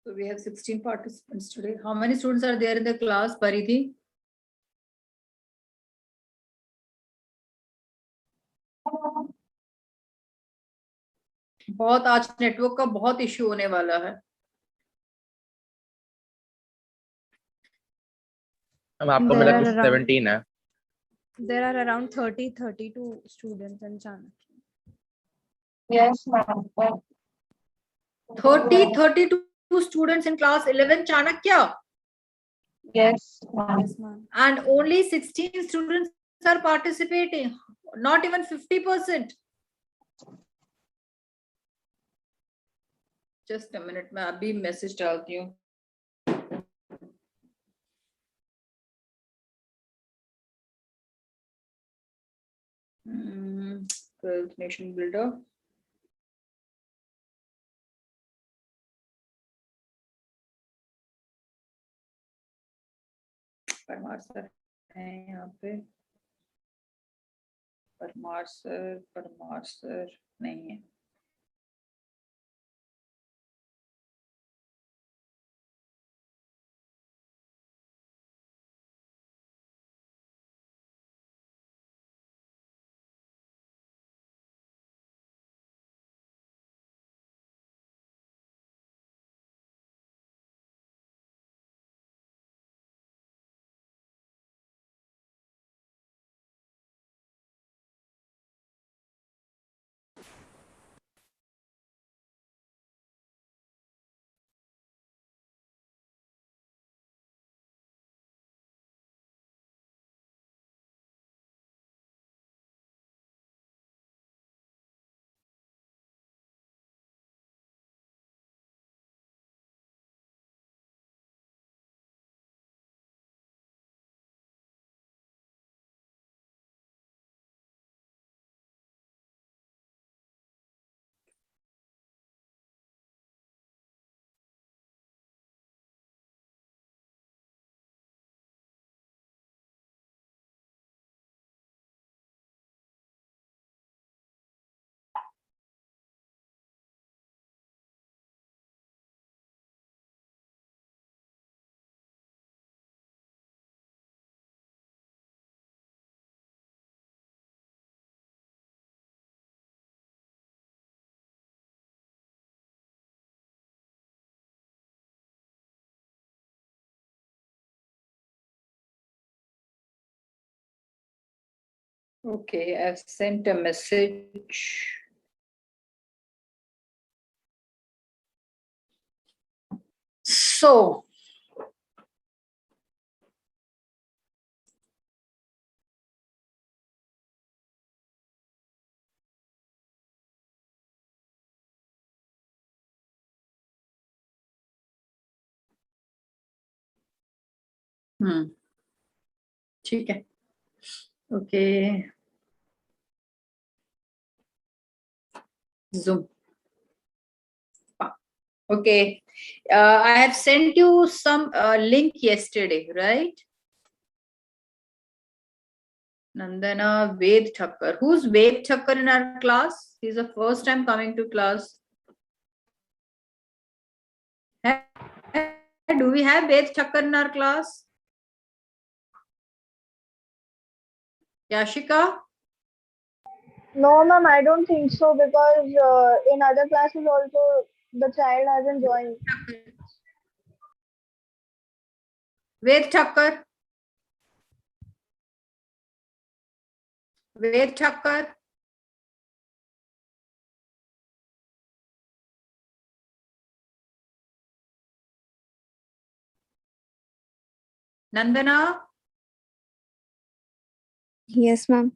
So we have 16 participants today. How many students are there in the class, Paridhi? बहुत आज network का बहुत issue होने वाला है. अब आपको मिला कुछ 17 है. There are around 32 students in Chanakya. Yes, ma'am. 32 students in class 11 Chanakya. Yes, ma'am. Yes, ma'am. And only 16 students are participating. Not even 50%. Just a minute, मैं अभी मैसेज डालती हूँ. Wealth Nation Builder. Parmar sir है यहाँ पे. Parmar sir नहीं है. Okay, I've sent a message. So, ठीक है. Okay. Zoom. Okay. I have sent you some link yesterday, right? Nandana Ved Thakkar. Who's Ved Thakkar in our class? He's the first time coming to class. Do we have Ved Thakkar in our class? Yashika? No, ma'am, I don't think so because in other classes also the child hasn't joined. Ved Thakkar? Ved Thakkar? Nandana? Yes, ma'am.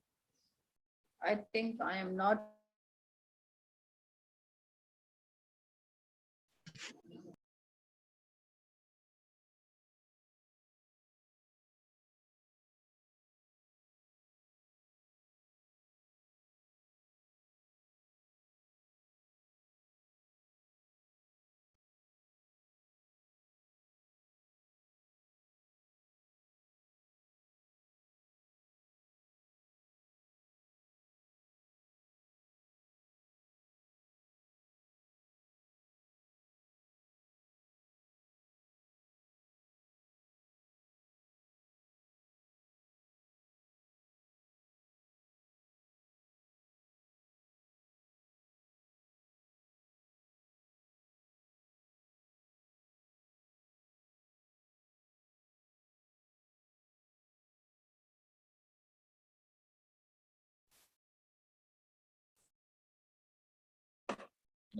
I think I am not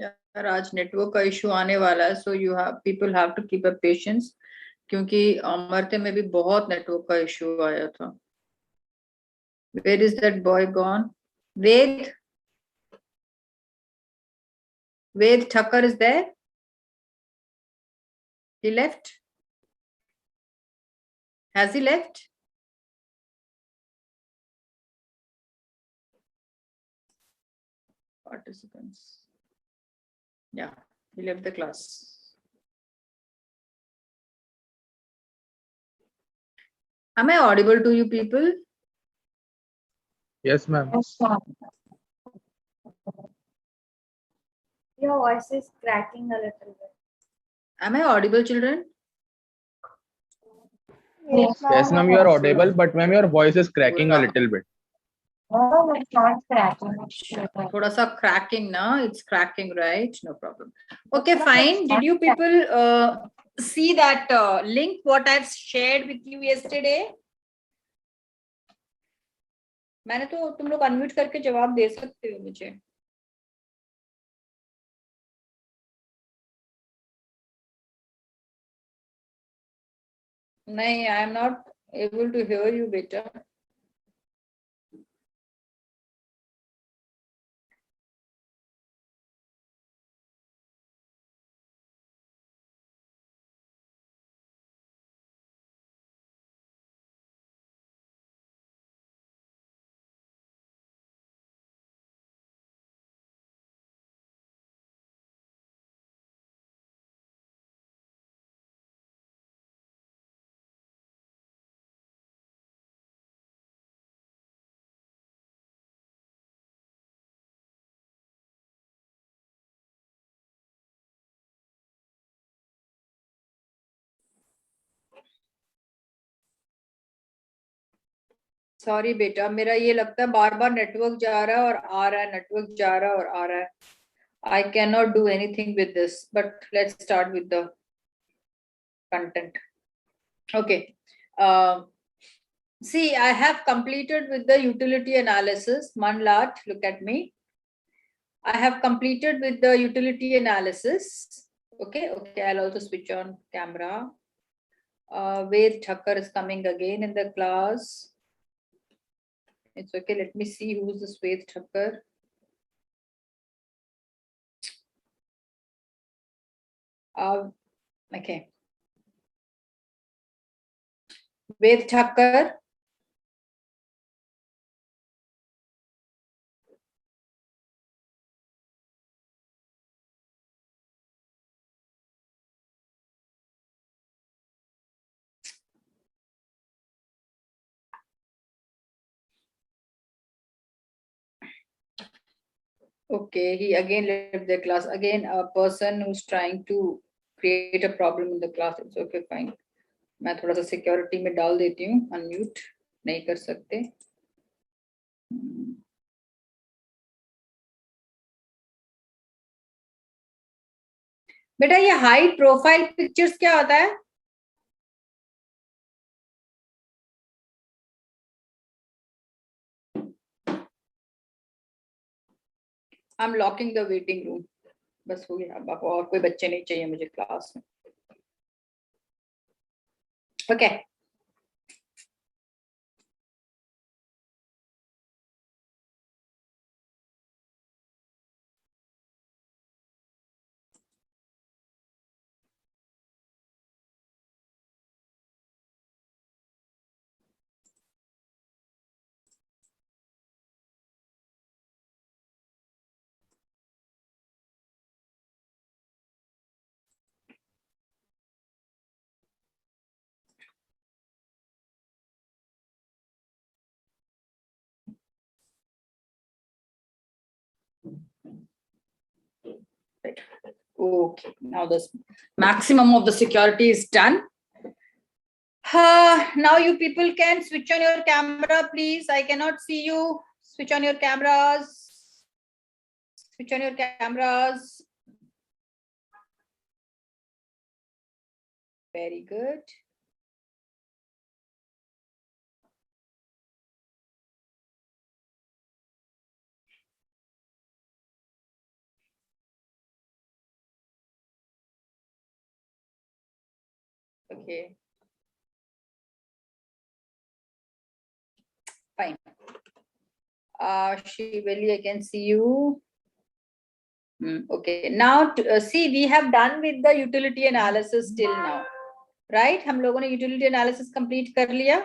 यार आज network का issue आने वाला है, so you have people have to keep a patience, क्योंकि अमरते में भी बहुत नेटवर्क का इशू आया था. Where is that boy gone? Ved, Ved Thakkar is there? He left? Has he left? Participants. Yeah, he left the class. Am I audible to you people? Yes, ma'am. Yes, ma'am. Your voice is cracking a little bit. Am I audible, children? Yes, Yes, ma'am, you are audible, but ma'am, your voice is cracking a little bit. No, it's not cracking. It's थोड़ा सा cracking ना, it's cracking, right? No problem. Okay, fine. Did you people see that link what I've shared with you yesterday? मैंने तो, तुम लोग unmute करके जवाब दे सकते हो मुझे. नहीं, I am not able to hear you, बेटा. सॉरी बेटा, मेरा ये लगता है बार बार नेटवर्क जा रहा है और आ रहा है, नेटवर्क जा रहा है और आ रहा है. I can not do anything with this, but let's start with the content. Okay, see, I have completed with the utility analysis. Manlat, look at me. I have completed with the utility analysis. Okay, I'll also switch on camera. Ved Thakkar is coming again in the class. It's okay. Let me see who's this Ved Thakkar. Okay. Ved Thakkar. Okay, he again left the class. Again, a person who's trying to create a problem in the class. It's okay, fine. मैं थोड़ा सा security में डाल देती हूँ, unmute नहीं कर सकते. बेटा ये हाइड प्रोफाइल पिक्चर्स क्या होता है? I am locking the waiting room. बस हो गया, अब और कोई बच्चे नहीं चाहिए मुझे क्लास में. Okay. Okay, now the maximum of the security is done. Now you people can switch on your camera, please. I cannot see you. Switch on your cameras. Switch on your cameras. Very good. Okay. Fine. Shivali, I can see you. Okay. Now, see, we have done with the utility analysis till now. Right? हम लोगों ने utility analysis complete कर लिया.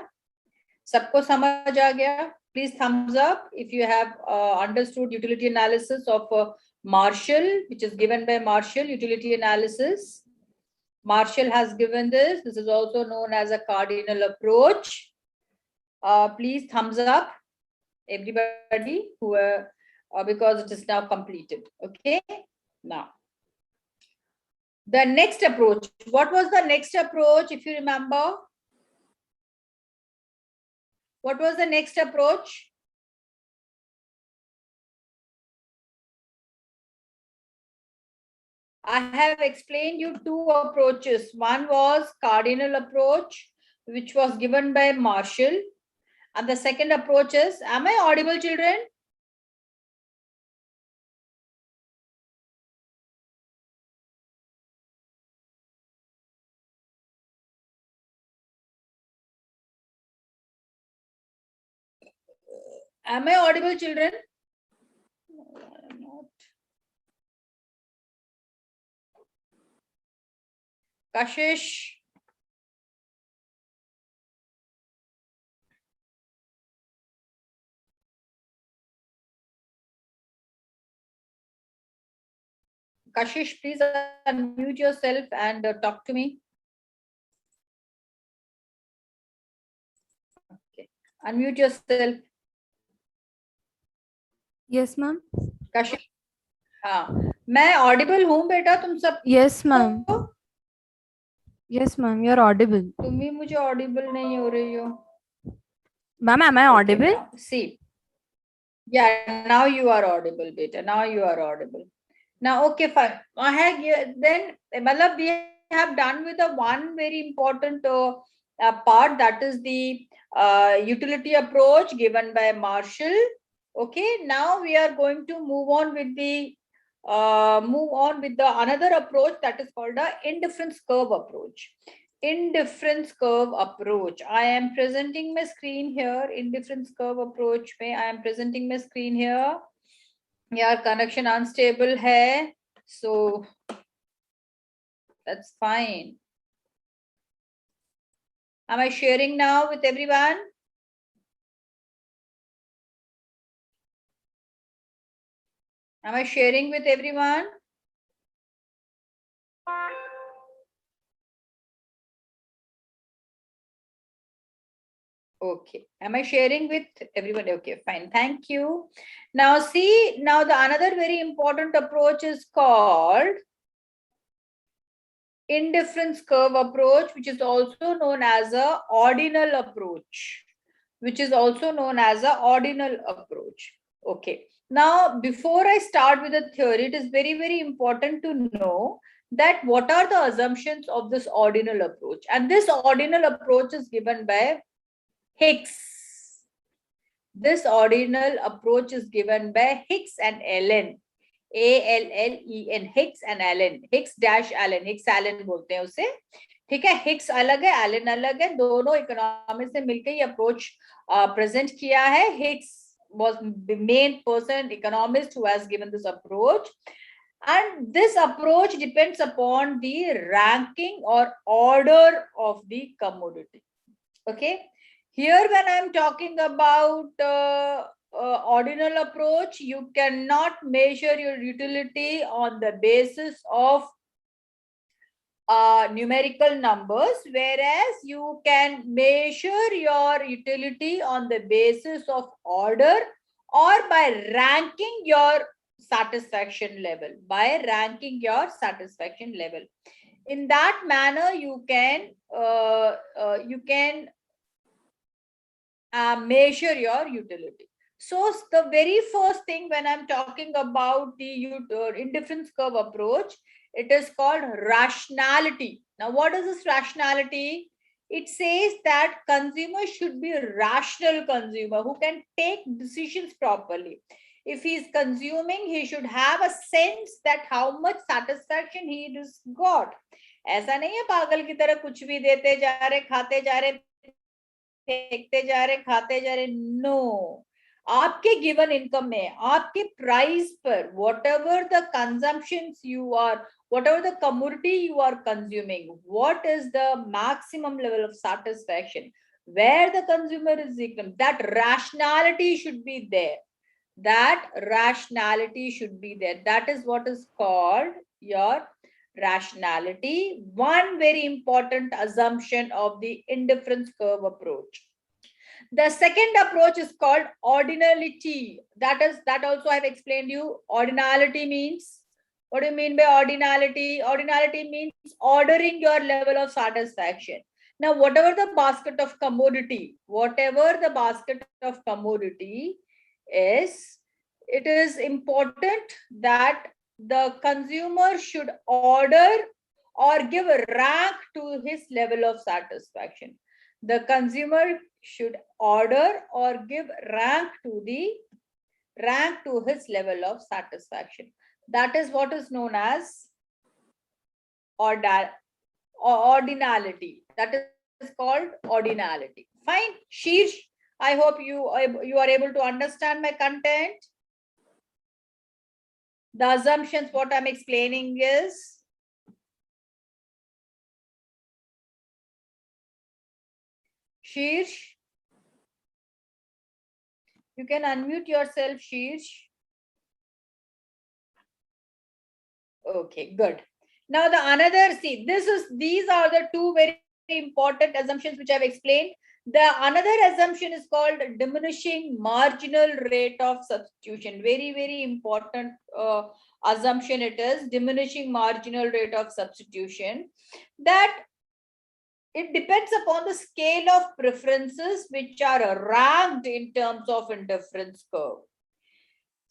सबको समझ आ गया? Please thumbs up if you have understood utility analysis of Marshall, which is given by Marshall, utility analysis. Marshall has given this. This is also known as a cardinal approach. Please thumbs up, everybody, who because it is now completed. Okay. Now, the next approach. What was the next approach, if you remember? What was the next approach? I have explained you two approaches. One was cardinal approach, which was given by Marshall. And the second approach is, am I audible, children? Am I audible, children? No, I am not. Kashish. Kashish, please unmute yourself and talk to me. Okay. Unmute yourself. Yes, ma'am. Kashish. हाँ, मैं audible हूँ बेटा तुम सब. Yes, ma'am. Yes, ma'am. You're audible. तुम ही मुझे audible नहीं हो रही हो. Ma'am, am I audible? Okay, see. Yeah, now you are audible, beta. Now you are audible. Now, okay, fine. Then, matlab, we have done with the one very important part, that is the utility approach given by Marshall. Okay, now we are going to move on with the another approach, that is called the indifference curve approach. Indifference curve approach. I am presenting my screen here. Indifference curve approach. I am presenting my screen here. Your connection unstable hai, so that's fine. Am I sharing now with everyone? Am I sharing with everyone? Okay. Am I sharing with everybody? Okay, fine. Thank you. Now see, now the another very important approach is called indifference curve approach, which is also known as a ordinal approach. Which is also known as a ordinal approach. Okay. Now, before I start with the theory, it is very, very important to know that what are the assumptions of this ordinal approach. And this ordinal approach is given by Hicks. This ordinal approach is given by Hicks and Allen. ALLEN, Hicks and Allen. Hicks dash Allen. Hicks Allen बोलते हैं उसे. ठीक है, Hicks अलग है, Elon अलग है, दोनों इकोनॉमिक्स से मिलकर ये अप्रोच प्रेजेंट किया है. Hicks was the main person, economist, who has given this approach, and this approach depends upon the ranking or order of the commodity. Okay, here when I am talking about ordinal approach, you cannot measure your utility on the basis of numerical numbers, whereas you can measure your utility on the basis of order or by ranking your satisfaction level. By ranking your satisfaction level. In that manner, you can measure your utility. So the very first thing when I'm talking about the indifference curve approach, it is called rationality. Now, what is this rationality? It says that consumer should be a rational consumer who can take decisions properly. If he is consuming, he should have a sense that how much satisfaction he has got. ऐसा नहीं है पागल की तरह कुछ भी देते जा रहे, खाते जा रहे, फेंकते जा रहे, खाते जा रहे। नो, आपके गिवन इनकम में, आपके प्राइस पर, whatever the consumption you are, whatever the commodity you are consuming, what is the maximum level of satisfaction, where the consumer is equal, that rationality should be there. That rationality should be there. That is what is called your rationality. One very important assumption of the indifference curve approach. The second approach is called ordinality. That also I've explained you. Ordinality means, what do you mean by ordinality? Ordinality means ordering your level of satisfaction. Now, whatever the basket of commodity is, it is important that the consumer should order or give a rank to his level of satisfaction. The consumer should order or give rank to his level of satisfaction. That is what is known as ordinality. That is called ordinality. Fine. Sheersh, I hope you are able to understand my content. The assumptions, what I'm explaining is, Sheersh, you can unmute yourself, Sheersh. Okay, good. Now the another, see, these are the two very important assumptions which I've explained. The another assumption is called diminishing marginal rate of substitution. Very, very important assumption it is, diminishing marginal rate of substitution. That it depends upon the scale of preferences which are ranked in terms of indifference curve.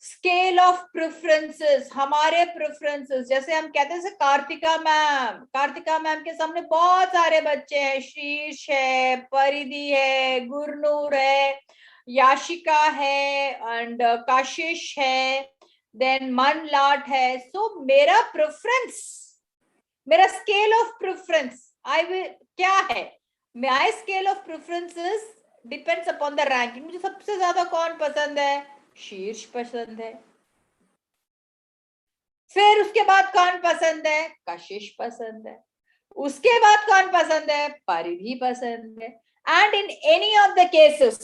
Scale of preferences, हमारे preferences, जैसे हम कहते हैं Kartika ma'am के सामने बहुत सारे बच्चे हैं, शीर्ष है, परिधि है, गुरनूर है, याशिका है, एंड काशिश है, देन मनलाट है. सो मेरा प्रेफरेंस, मेरा स्केल ऑफ प्रेफरेंस क्या है? My scale of preferences depends upon the ranking. मुझे सबसे ज्यादा कौन पसंद है? शीर्ष पसंद है. फिर उसके बाद कौन पसंद है? कशिश पसंद है. उसके बाद कौन पसंद है? परिधि पसंद है. And in any of the cases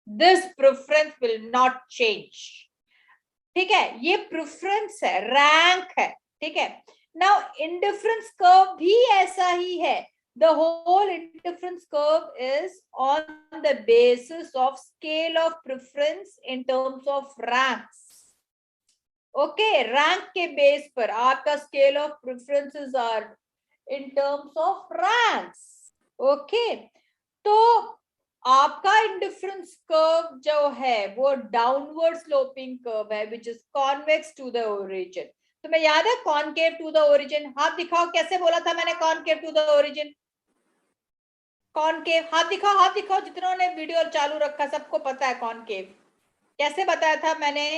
this preference will not change. ठीक है, ये प्रेफरेंस है, रैंक है. ठीक है. नाउ इंडिफरेंस कर्व भी ऐसा ही है. The whole indifference curve is on the basis of scale of preference in terms of ranks. Okay, rank के base पर आपका scale of preferences are in terms of ranks. Okay, तो आपका indifference curve जो है वो downward sloping curve है, which is convex to the origin. तुम्हें याद है concave to the origin? हाथ दिखाओ, कैसे बोला था मैंने concave to the origin? Concave, हाथ दिखाओ, जितनों ने वीडियो चालू रखा सबको पता है कॉनकेव कैसे बताया था मैंने.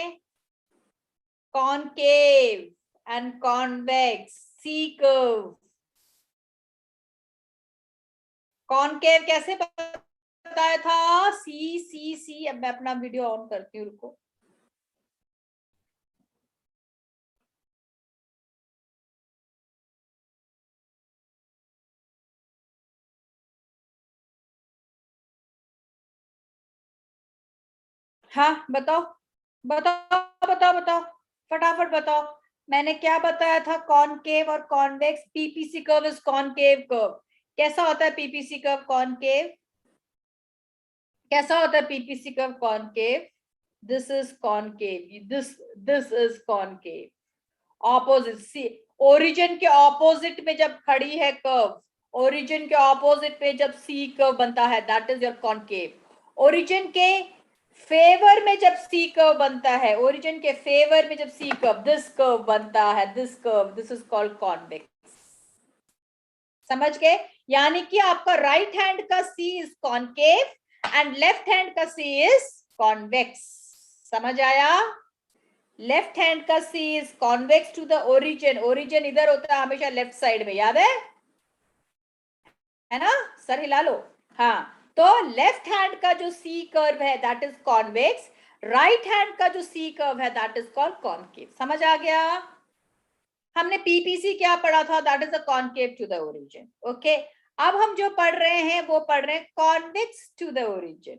Concave and convex, C curve. Concave कैसे बताया था? सी. अब मैं अपना वीडियो ऑन करती हूँ, रुको. हाँ, बताओ फटाफट बताओ. मैंने क्या बताया था? कॉनकेव और convex. PPC curve is concave curve. कैसा होता है पीपीसी कर्व? कॉनकेव. कैसा होता है PPC curve? Concave. This is concave, this is concave. Opposite, see origin के ऑपोजिट में जब खड़ी है कर्व, ओरिजिन के ऑपोजिट पे जब सी कर्व बनता है, that is your concave. Origin के फेवर में जब सी कर्व बनता है, ओरिजिन के फेवर में जब सी कर्व, दिस कर्व बनता है, this curve, this is called convex. समझ गए? यानी कि आपका राइट हैंड का C is concave and left hand का सी इज कॉन्वेक्स. समझ आया? लेफ्ट हैंड का C is convex to the origin. Origin इधर होता है हमेशा लेफ्ट साइड में, याद है ना? सर हिला लो. हाँ, तो लेफ्ट हैंड का जो C कर्व है that is convex. Right hand का जो C कर्व है दैट इज कॉल्ड कॉनकेव. समझ आ गया? हमने PPC क्या पढ़ा था? That is the concave to the origin. Okay, अब हम जो पढ़ रहे हैं वो पढ़ रहे हैं convex to the origin.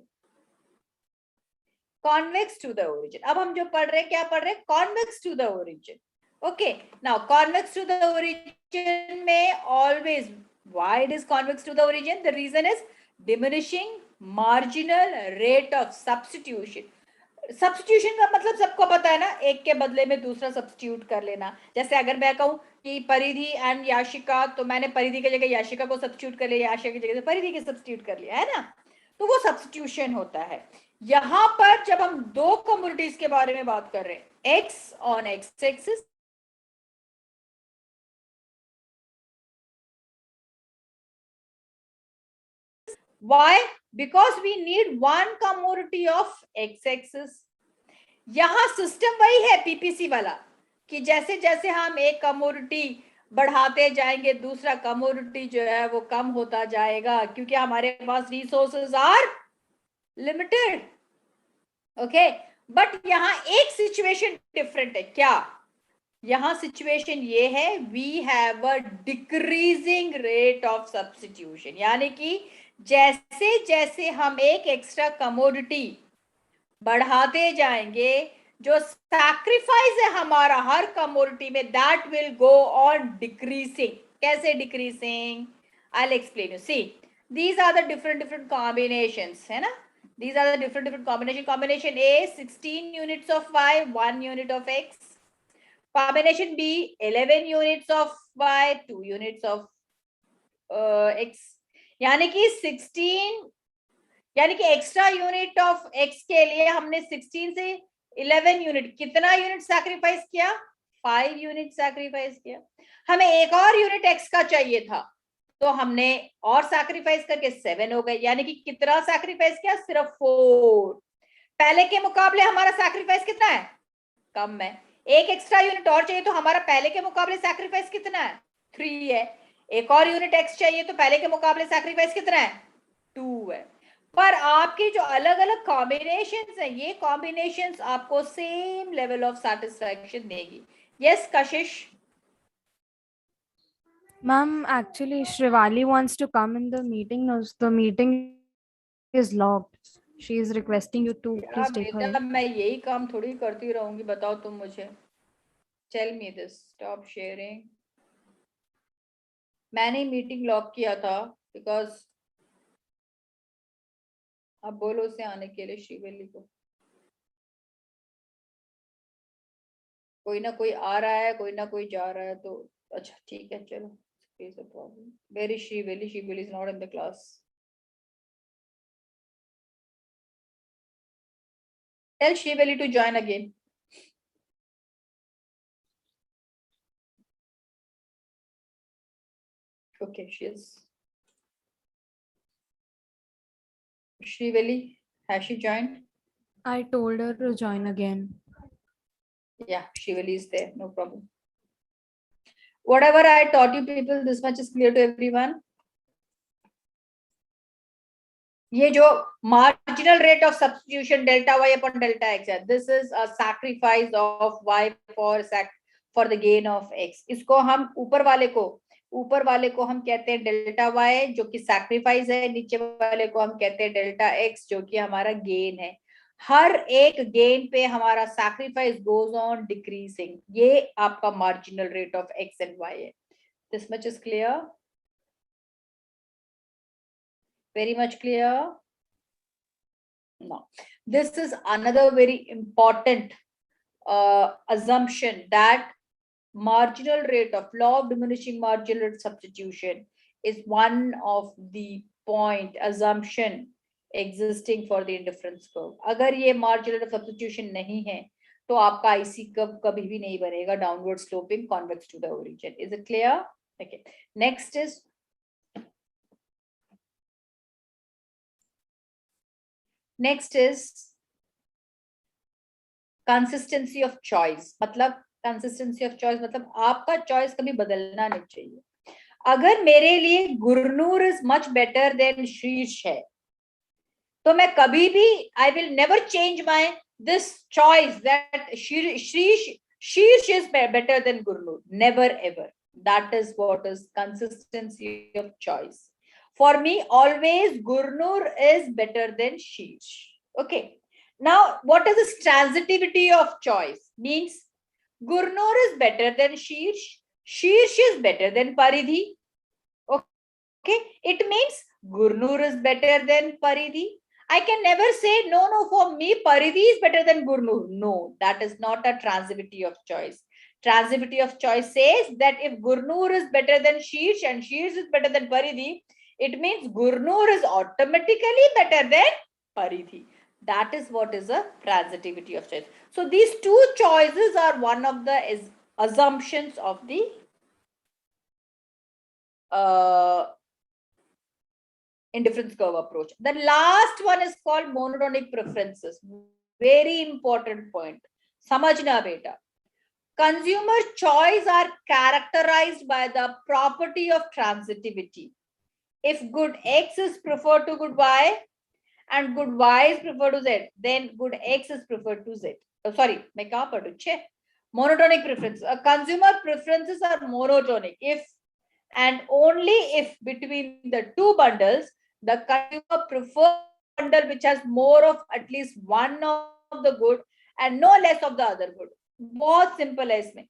Convex to the origin. अब हम जो पढ़ रहे हैं क्या पढ़ रहे हैं? Convex to the origin. Okay, now convex to the origin में always, why it is convex to the origin? The reason is diminishing marginal rate of substitution. Substitution का मतलब सबको पता है ना, एक के बदले में दूसरा सब्स्टिट्यूट कर लेना. जैसे अगर मैं कहूं कि परिधि एंड याशिका, तो मैंने परिधि की जगह याशिका को सब्स्टिट्यूट कर लिया, याशिका की जगह परिधि के सब्स्टिट्यूट कर लिया, है ना? तो वो सब्स्टिट्यूशन होता है. यहां पर जब हम दो कम्युनिटीज के बारे में बात कर रहे हैं, x on x axis, why? Because we need one commodity of x axis. यहां सिस्टम वही है पीपीसी वाला कि जैसे जैसे हम एक कमोडिटी बढ़ाते जाएंगे दूसरा कमोडिटी जो है वो कम होता जाएगा, क्योंकि हमारे पास resources are limited. Okay, but यहां एक सिचुएशन डिफरेंट है. क्या? यहां सिचुएशन ये है, we have a decreasing rate of substitution. यानी कि जैसे जैसे हम एक एक्स्ट्रा कमोडिटी बढ़ाते जाएंगे, जो सैक्रिफाइस है हमारा हर कमोडिटी में, that will go on decreasing. कैसे decreasing? I will explain you. See, these are the different combinations, है ना? These are the different combination. Combination A 16 units of y, 1 unit of x. Combination B 11 units of y, 2 units of x. यानी कि 16, यानी कि extra unit of x के लिए हमने 16 से 11 यूनिट, कितना यूनिट सैक्रिफाइस किया? 5 यूनिट सैक्रिफाइस किया. हमें एक और यूनिट एक्स का चाहिए था, तो हमने और सैक्रिफाइस करके 7 हो गए. यानी कि कितना सैक्रिफाइस किया? सिर्फ 4. पहले के मुकाबले हमारा सैक्रिफाइस कितना है? कम है. एक एक्स्ट्रा यूनिट और चाहिए तो हमारा पहले के मुकाबले सैक्रिफाइस कितना है? 3 है. एक और यूनिट एक्स चाहिए तो पहले के मुकाबले सैक्रिफाइस कितना है? 2 है. पर आपकी जो अलग अलग कॉम्बिनेशंस हैं, ये कॉम्बिनेशंस आपको सेम लेवल ऑफ सैटिस्फैक्शन देगी. Yes Kashish? Ma'am, actually, Shrivali wants to come in the meeting. No, the meeting is locked. She is requesting you to please take her बेटा in. मैं यही काम थोड़ी करती रहूंगी, बताओ तुम मुझे. Tell me this. Stop sharing. मैंने मीटिंग लॉक किया था बिकॉज, अब बोलो उसे आने के लिए, श्रीवल्ली को. कोई ना कोई आ रहा है, कोई ना कोई जा रहा है, तो अच्छा ठीक है चलो. Problem. Where is Srivalli? Srivalli is not in the class. Tell Srivalli to join again. Okay, she is. Shrivali, has she joined? I told her to join again. Yeah, Shrivali is there. No problem. Whatever I taught you people, this much is clear to everyone. ये जो marginal rate of substitution delta y upon delta x है, this is a sacrifice of y for the gain of x. इसको हम ऊपर वाले को हम कहते हैं डेल्टा y जो कि सैक्रिफाइस है, नीचे वाले को हम कहते हैं डेल्टा x जो कि हमारा गेन है. हर एक गेन पे हमारा सैक्रिफाइस गोज ऑन डिक्रीजिंग. ये आपका marginal rate of x and y है. This much is clear? Very much clear? No. This is another very important assumption, that marginal rate of law of diminishing marginal rate substitution is one of the point assumption existing for the indifference curve. अगर ये marginal rate of substitution नहीं है तो आपका IC curve कभी भी नहीं बनेगा downward sloping convex to the origin. Is it clear? Okay. Next is consistency of choice मतलब कंसिस्टेंसी ऑफ चॉइस मतलब आपका चॉइस कभी बदलना नहीं चाहिए. अगर मेरे लिए Gurnoor is much better than Shirsh है तो मैं कभी भी I will never change my this choice that Shirsh is better than Gurnoor. Never ever. That is what is consistency of choice. For me always Gurnoor is better than Shirsh. Okay. Now, what is this transitivity of choice? Means Gurnur is better than Shirsh. Shirsh is better than Paridhi. Okay. It means Gurnur is better than Paridhi. I can never say, no, for me, Paridhi is better than Gurnur. No, that is not a transitivity of choice. Transitivity of choice says that if Gurnur is better than Shirsh and Shirsh is better than Paridhi, it means Gurnur is automatically better than Paridhi. That is what is a transitivity of choice. So these two choices are one of the assumptions of the indifference curve approach. The last one is called monotonic preferences. Very important point. Samajhna beta. Consumer choice are characterized by the property of transitivity. If good X is preferred to good Y, and good Y is preferred to Z, then good X is preferred to Z. Oh, sorry, मैं कहाँ पढ़ूँ? Monotonic preferences. Consumer preferences are monotonic if and only if between the two bundles, the consumer prefers bundle which has more of at least one of the good and no less of the other good. बहुत simple है इसमें.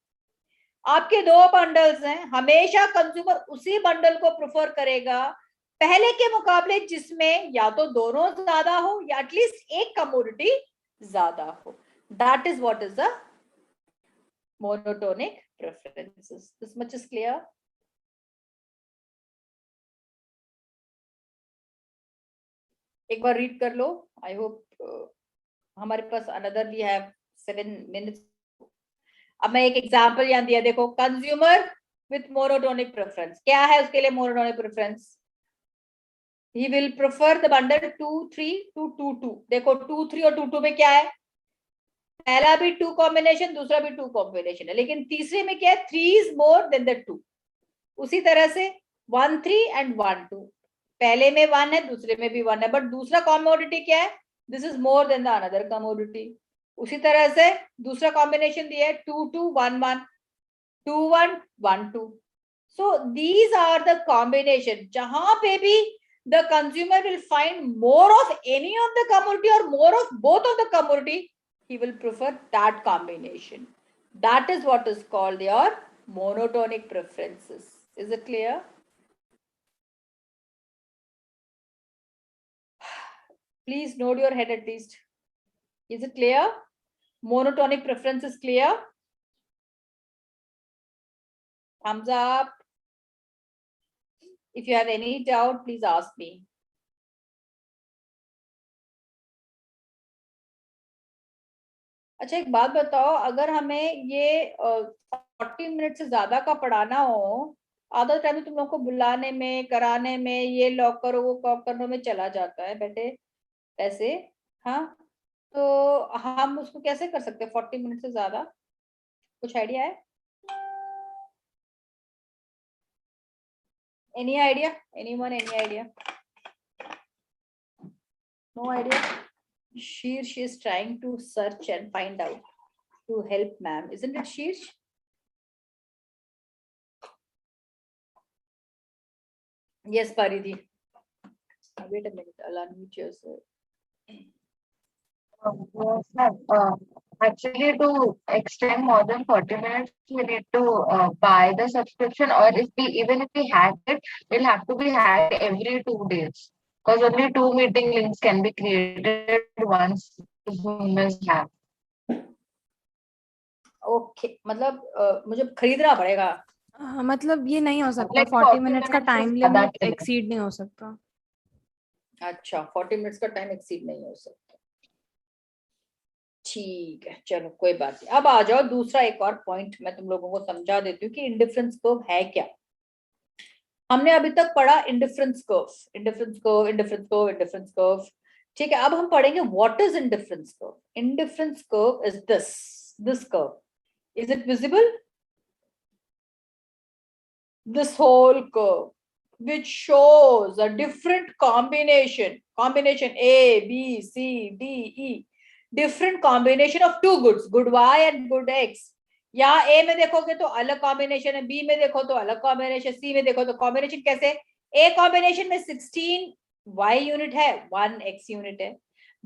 आपके दो bundles हैं, हमेशा consumer उसी bundle को prefer करेगा पहले के मुकाबले जिसमें या तो दोनों ज्यादा हो या एटलीस्ट एक कमोडिटी ज्यादा हो. That is what is the monotonic preferences. This much is clear. एक बार रीड कर लो. आई होप हमारे पास अनदर वी हैव 7 minutes. अब मैं एक एग्जांपल यहां दिया. देखो, कंज्यूमर विथ मोनोटोनिक प्रेफरेंस. क्या है उसके लिए monotonic preference? He will prefer the bundle 2, 3 to 2, 2. देखो 2, 3 और 2, 2 में क्या है? पहला भी 2 कॉम्बिनेशन, दूसरा भी 2 कॉम्बिनेशन है, लेकिन तीसरे में क्या है? 3 is more than the 2. उसी तरह से 1, 3 and 1, 2. पहले में 1 है, दूसरे में भी 1 है, बट दूसरा कॉमोडिटी क्या है? This is more than the another commodity. उसी तरह से दूसरा कॉम्बिनेशन दिया है 2, 2, 1, 1, 2, 1, 1, 2. So these are the combination. जहां पे भी the consumer will find more of any of the commodity or more of both of the commodity, he will prefer that combination. That is what is called your monotonic preferences. Is it clear? Please nod your head at least. Is it clear? Monotonic preference is clear? Thumbs up. If you have any doubt, please ask me. अच्छा, एक बात बताओ, अगर हमें ये 40 minute से ज्यादा का पढ़ाना हो, आधा टाइम तुम लोग को बुलाने में, कराने में, ये लॉक करो वो कॉप करने में चला जाता है बेटे ऐसे. हाँ, तो हम उसको कैसे कर सकते हैं 40 मिनट से ज्यादा? कुछ आइडिया है? Any idea? Anyone? Any idea? No idea. Shirsh is trying to search and find out to help ma'am. Isn't it, Shirsh? Yes, Paridhi. Wait a minute. I'll unmute yourself. Yes, ma'am. Actually, to extend more than 40 minutes, we need to buy the subscription, or even if we had it, it'll have to be had every 2 days. Because only 2 meeting links can be created once Zoom is have. Okay, मतलब मुझे खरीदना पड़ेगा. मतलब ये नहीं हो सकता. Like 40 minutes का time is limit that exceed नहीं हो सकता. अच्छा, 40 मिनट्स का टाइम एक्सीड नहीं हो सकता. ठीक है, चलो कोई बात नहीं. अब आ जाओ दूसरा एक और पॉइंट मैं तुम लोगों को समझा देती हूँ कि इंडिफरेंस कर्व है क्या. हमने अभी तक पढ़ा indifference curve, indifference curve, indifference curve, indifference curve. ठीक है, अब हम पढ़ेंगे what is indifference curve. Indifference curve is this curve. Is it visible? This whole curve, which shows a different combination A, B, C, D, E, different combination of two goods, good Y and good X. यहाँ A में देखोगे तो अलग combination है, B में देखो तो अलग कॉम्बिनेशन, C में देखो तो कॉम्बिनेशन कैसे, A कॉम्बिनेशन में 16 Y यूनिट है, 1 X यूनिट है.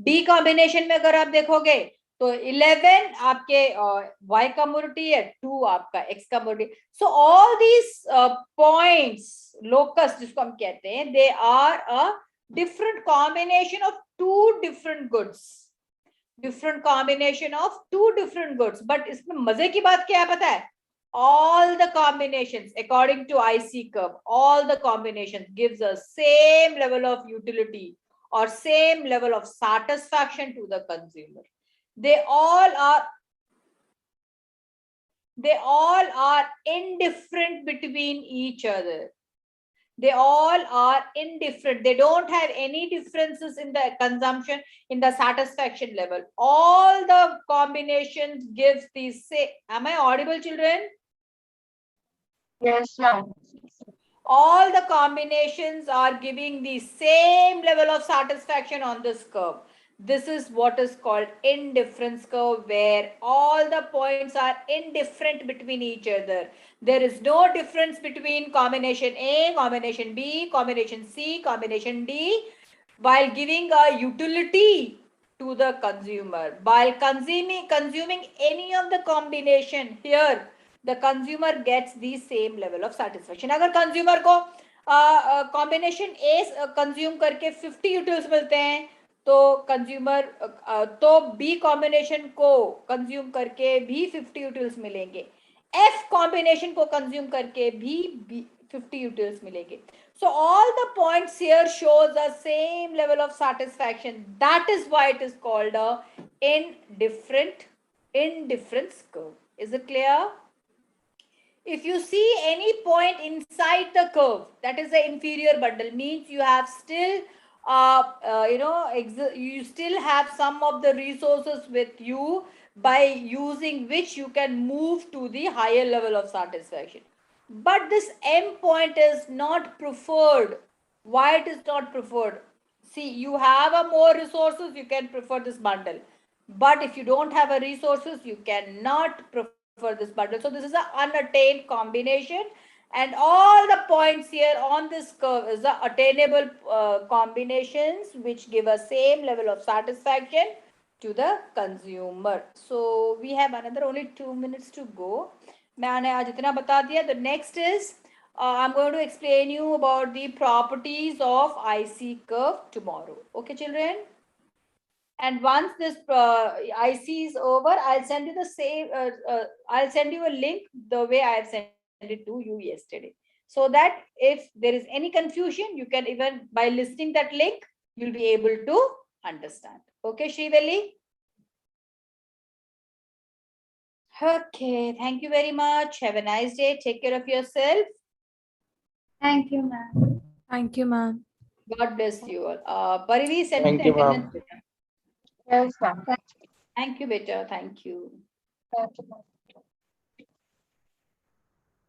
D कॉम्बिनेशन में अगर आप देखोगे तो 11 आपके y का मोडिटी है, 2 आपका x का मोडिटी. So all these points, locus जिसको हम कहते हैं, they are a different combination of two different goods, different combination of two different goods. But इसमें मजे की बात क्या है पता है, all the combinations according to IC curve, all the combinations gives a same level of utility or same level of satisfaction to the consumer. They all are indifferent between each other. They all are indifferent. They don't have any differences in the consumption, in the satisfaction level. All the combinations gives the same. Am I audible, children? Yes, ma'am. All the combinations are giving the same level of satisfaction on this curve. This is what is called indifference curve, where all the points are indifferent between each other. There is no difference between combination A, combination B, combination C, combination D, while giving a utility to the consumer. While consuming any of the combination here, the consumer gets the same level of satisfaction. अगर consumer को combination A consume करके 50 utils मिलते हैं, तो consumer तो B combination को consume करके भी 50 utils मिलेंगे, F combination को consume करके भी 50 utils मिलेंगे. So all the points here shows the same level of satisfaction. That is why it is called a indifference curve. Is it clear? If you see any point inside the curve, that is the inferior bundle, means you have still, you still have some of the resources with you by using which you can move to the higher level of satisfaction. But this M point is not preferred. Why it is not preferred? See, you have a more resources, you can prefer this bundle. But if you don't have a resources, you cannot prefer this bundle. So this is an unattained combination, and all the points here on this curve is the attainable combinations which give a same level of satisfaction to the consumer. So we have another only 2 minutes to go. मैंने आज इतना बता दिया. The next is I'm going to explain you about the properties of IC curve tomorrow. Okay, children? And once this IC is over, I'll send you the same. I'll send you a link the way I have sent it to you yesterday, so that if there is any confusion, you can even by listening that link, you'll be able to understand. Okay, Shrivali? Okay, thank you very much. Have a nice day. Take care of yourself. Thank you, ma'am. Thank you, ma'am. God bless you all. Parivi, send me Thank the you, ma'am. attendance. Yes, ma'am. Thank you, beta. Thank you. Thank you, ma'am.